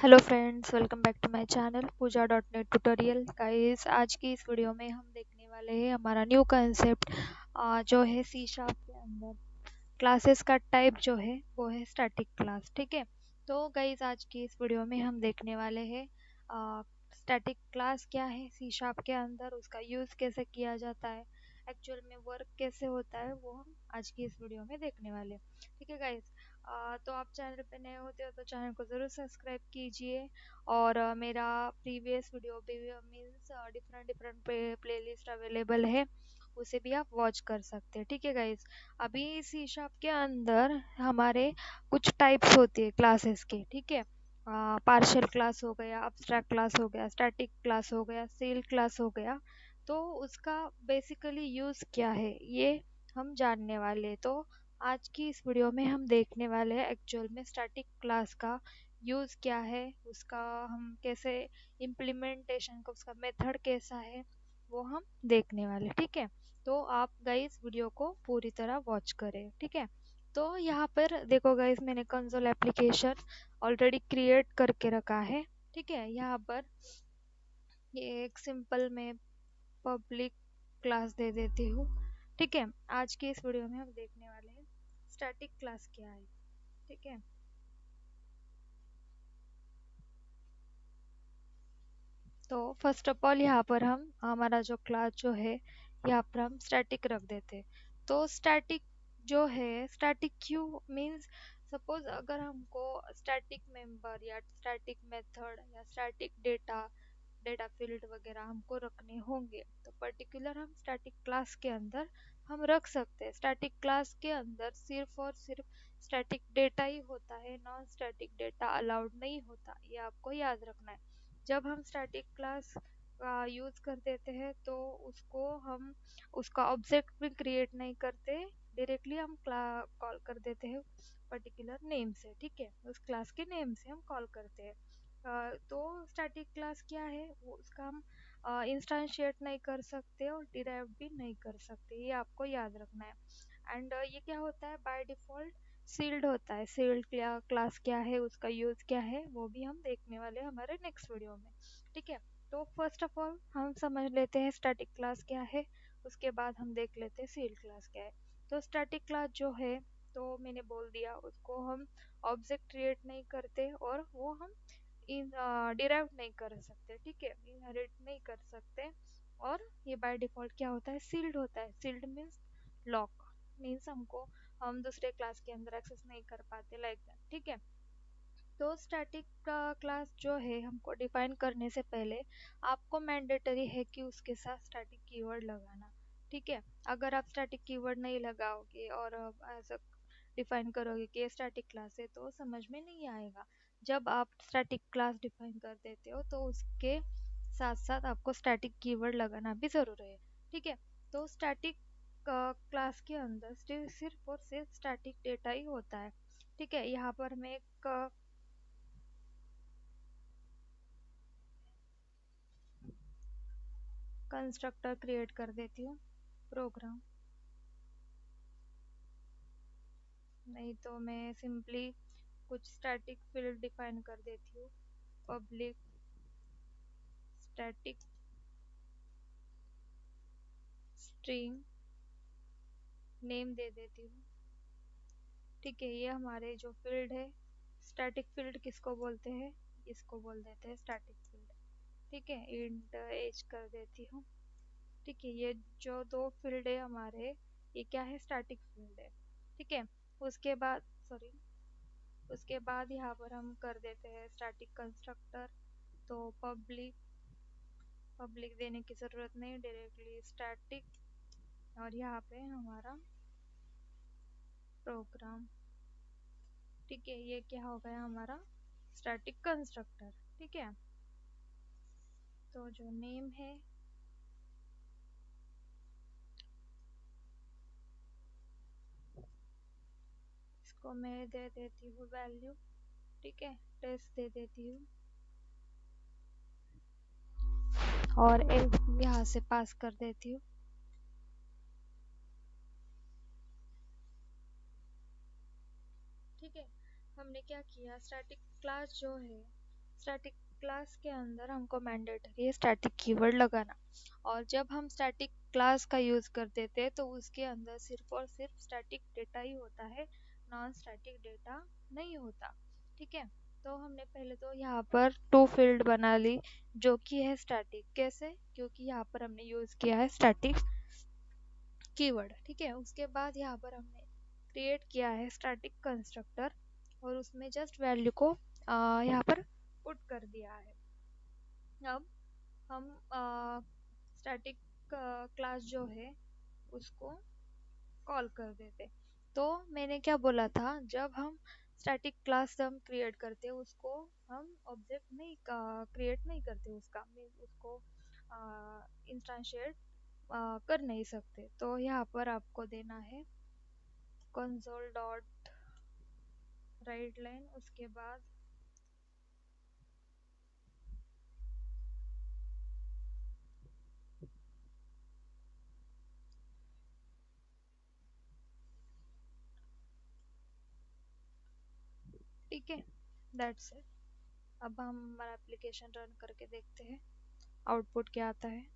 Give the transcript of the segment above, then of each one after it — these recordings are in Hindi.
Hello friends, welcome back to my channel Pooja dot net tutorial. Guys, आज की इस वीडियो में हम देखने वाले हैं हमारा न्यू कंसेप्ट जो है सी शार्प के अंदर क्लासेस का टाइप जो है वो है स्टैटिक क्लास। ठीक है, तो गाइस आज की इस वीडियो में हम देखने वाले हैं स्टैटिक क्लास क्या है सी शार्प के अंदर, उसका यूज़ कैसे किया जाता है, एक्चुअल में वर्क कैसे होता है, वो हम आज की इस वीडियो में देखने वाले हैं। ठीक है गाइस, तो आप चैनल पे नए होते हो तो चैनल को ज़रूर सब्सक्राइब कीजिए। और मेरा प्रीवियस वीडियो भी means different different playlist available है, उसे भी आप वॉच कर सकते हैं। ठीक है गाइस, अभी सी शार्प के अंदर हमारे कुछ टाइप्स होती है क्लासेस के। ठीक है, पार्शियल क्लास हो गया, अब्स्ट्रैक्ट क्लास हो गया, स्टैटिक क्लास हो गया, सेल क्लास हो गया। तो उसका बेसिकली यूज़ क्या है ये हम जानने वाले हैं। तो आज की इस वीडियो में हम देखने वाले हैं एक्चुअल में स्टैटिक क्लास का यूज़ क्या है, उसका हम कैसे इम्प्लीमेंटेशन का उसका मेथड कैसा है वो हम देखने वाले। ठीक है, तो आप गाइस वीडियो को पूरी तरह वॉच करें। ठीक है, तो यहाँ पर देखो गाइस, मैंने कंसोल एप्लीकेशन ऑलरेडी क्रिएट करके रखा है। ठीक है, यहाँ पर ये एक सिंपल में पब्लिक क्लास दे देती हूँ। ठीक है, आज की इस वीडियो में हम देखने वाले हैं स्टैटिक क्लास क्या है। ठीक है, तो फर्स्ट ऑफ ऑल यहाँ पर हम हमारा जो क्लास जो है यहाँ पर हम स्टैटिक रख देते हैं। तो स्टैटिक जो है, स्टैटिक क्यों मीन्स, सपोज अगर हमको स्टैटिक मेंबर या स्टैटिक मेथड या स्टैटिक डेटा डेटा फील्ड वगैरह हमको रखने होंगे तो पर्टिकुलर हम स्टैटिक क्लास के अंदर हम रख सकते हैं। स्टैटिक क्लास के अंदर सिर्फ और सिर्फ स्टैटिक डेटा ही होता है, नॉन स्टैटिक डेटा अलाउड नहीं होता, ये आपको याद रखना है। जब हम स्टैटिक क्लास का यूज़ कर देते हैं तो उसको हम उसका ऑब्जेक्ट भी क्रिएट नहीं करते, डायरेक्टली हम कॉल कर देते हैं पर्टिकुलर नेम से। ठीक है, उस क्लास के नेम से हम कॉल करते हैं। तो स्टैटिक क्लास क्या है वो उसका हम इंस्टेंशिएट नहीं कर सकते और डिराइव भी नहीं कर सकते, ये आपको याद रखना है। एंड ये क्या होता है, बाय डिफ़ॉल्ट सील्ड होता है। सील्ड क्लास क्या है, उसका यूज़ क्या है, वो भी हम देखने वाले हैं हमारे नेक्स्ट वीडियो में। ठीक है, तो फर्स्ट ऑफ ऑल हम समझ लेते हैं स्टैटिक क्लास क्या है, उसके बाद हम देख लेते हैं सील्ड क्लास क्या है। तो स्टैटिक क्लास जो है, तो मैंने बोल दिया उसको हम ऑब्जेक्ट क्रिएट नहीं करते और वो हम डिराइव नहीं कर सकते। ठीक है, इनहेरिट नहीं कर सकते। और ये बाय डिफ़ॉल्ट क्या होता है, सील्ड होता है। सील्ड मीन्स लॉक, मीन्स हमको हम दूसरे क्लास के अंदर एक्सेस नहीं कर पाते, लाइक दैट। ठीक है, तो स्टैटिक क्लास जो है हमको डिफाइन करने से पहले आपको मैंडेटरी है कि उसके साथ स्टैटिक कीवर्ड लगाना। ठीक है, अगर आप स्टैटिक कीवर्ड नहीं लगाओगे और ऐसा डिफाइन करोगे कि ये स्टैटिक क्लास है तो समझ में नहीं आएगा। जब आप स्टैटिक क्लास डिफाइन कर देते हो तो उसके साथ साथ आपको स्टैटिक कीवर्ड लगाना भी ज़रूरी है। ठीक है, तो स्टैटिक क्लास के अंदर सिर्फ और सिर्फ स्टैटिक डेटा ही होता है। ठीक है, यहाँ पर मैं एक कंस्ट्रक्टर क्रिएट कर देती हूँ, प्रोग्राम। नहीं तो मैं सिंपली कुछ स्टैटिक फील्ड डिफाइन कर देती हूँ, पब्लिक स्टैटिक स्ट्रिंग नेम दे देती हूँ। ठीक है, ये हमारे जो फील्ड है, स्टैटिक फील्ड किसको बोलते हैं, इसको बोल देते हैं स्टैटिक फील्ड। ठीक है, इंट एज कर देती हूँ। ठीक है, ये जो दो फील्ड है हमारे, ये क्या है, स्टैटिक फील्ड है। ठीक है, उसके बाद सॉरी उसके बाद यहाँ पर हम कर देते हैं स्टैटिक कंस्ट्रक्टर। तो पब्लिक पब्लिक देने की ज़रूरत नहीं, डायरेक्टली स्टैटिक, और यहाँ पे हमारा प्रोग्राम। ठीक है, ये क्या हो गया हमारा स्टैटिक कंस्ट्रक्टर। ठीक है, तो जो नेम है इसको मैं दे देती हूँ वैल्यू। ठीक है, टेस्ट दे देती हूँ और एक यहाँ से पास कर देती हूँ। ठीक है, हमने क्या किया, स्टैटिक क्लास जो है, स्टैटिक क्लास के अंदर हमको मैंडेटरी है स्टैटिक कीवर्ड लगाना। और जब हम स्टैटिक क्लास का यूज़ करते थे तो उसके अंदर सिर्फ और सिर्फ स्टैटिक डेटा ही होता है, नॉन स्टैटिक डेटा नहीं होता। ठीक है, तो हमने पहले तो यहाँ पर टू फील्ड बना ली जो कि है स्टैटिक। कैसे? क्योंकि यहाँ पर हमने यूज़ किया है स्टैटिक कीवर्ड। ठीक है, उसके बाद यहाँ पर हमने क्रिएट किया है स्टैटिक कंस्ट्रक्टर और उसमें जस्ट वैल्यू को यहाँ पर पुट कर दिया है। अब हम स्टैटिक क्लास जो है उसको कॉल कर देते। तो मैंने क्या बोला था, जब हम स्टैटिक क्लास हम क्रिएट करते हैं उसको हम ऑब्जेक्ट नहीं क्रिएट नहीं करते, उसका मीन्स उसको इंस्टेंशिएट कर नहीं सकते। तो यहाँ पर आपको देना है कंसोल डॉट राइट लाइन, उसके बाद ठीक है, दैट्स इट। अब हम हमारा एप्लीकेशन रन करके देखते हैं आउटपुट क्या आता है।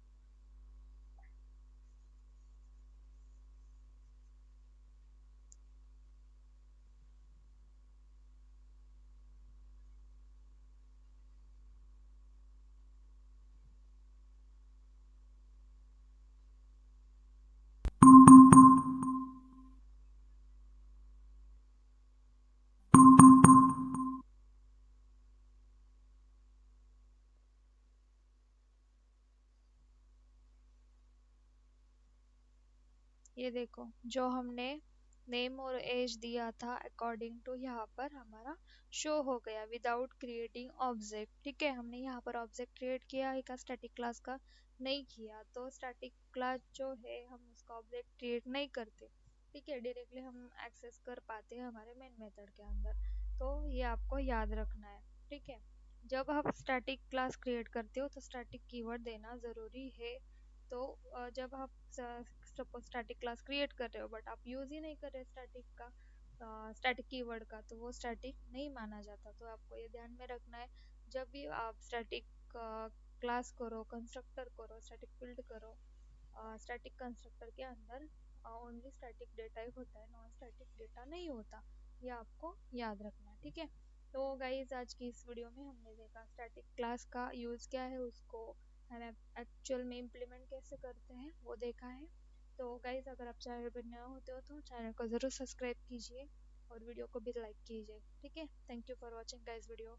ये देखो, जो हमने नेम और एज दिया था अकॉर्डिंग टू यहाँ पर हमारा शो हो गया विदाउट क्रिएटिंग ऑब्जेक्ट। ठीक है, हमने यहाँ पर ऑब्जेक्ट क्रिएट किया है, स्टैटिक क्लास का नहीं किया। तो स्टैटिक क्लास जो है हम उसका ऑब्जेक्ट क्रिएट नहीं करते। ठीक है, डायरेक्टली हम एक्सेस कर पाते हैं हमारे मेन मेथड के अंदर। तो ये आपको याद रखना है। ठीक है, जब आप स्टैटिक क्लास क्रिएट करते हो तो स्टैटिक कीवर्ड देना ज़रूरी है। तो जब आप सपोज स्टैटिक क्लास क्रिएट कर रहे हो बट आप यूज़ ही नहीं कर रहे स्टैटिक का स्टैटिक कीवर्ड का, तो वो स्टैटिक नहीं माना जाता। तो आपको ये ध्यान में रखना है, जब भी आप स्टैटिक क्लास करो, कंस्ट्रक्टर करो, स्टैटिक फील्ड करो, स्टैटिक कंस्ट्रक्टर के अंदर ओनली स्टैटिक डेटा ही होता है, नॉन स्टैटिक डेटा नहीं होता। ये आपको याद रखना है। ठीक है, तो गाइज आज की इस वीडियो में हमने देखा स्टैटिक क्लास का यूज़ क्या है, उसको हम एक्चुअल में इम्प्लीमेंट कैसे करते हैं वो देखा है। तो गाइज अगर आप चैनल पर नए होते हो तो चैनल को ज़रूर सब्सक्राइब कीजिए और वीडियो को भी लाइक कीजिए। ठीक है, thank you for watching guys video.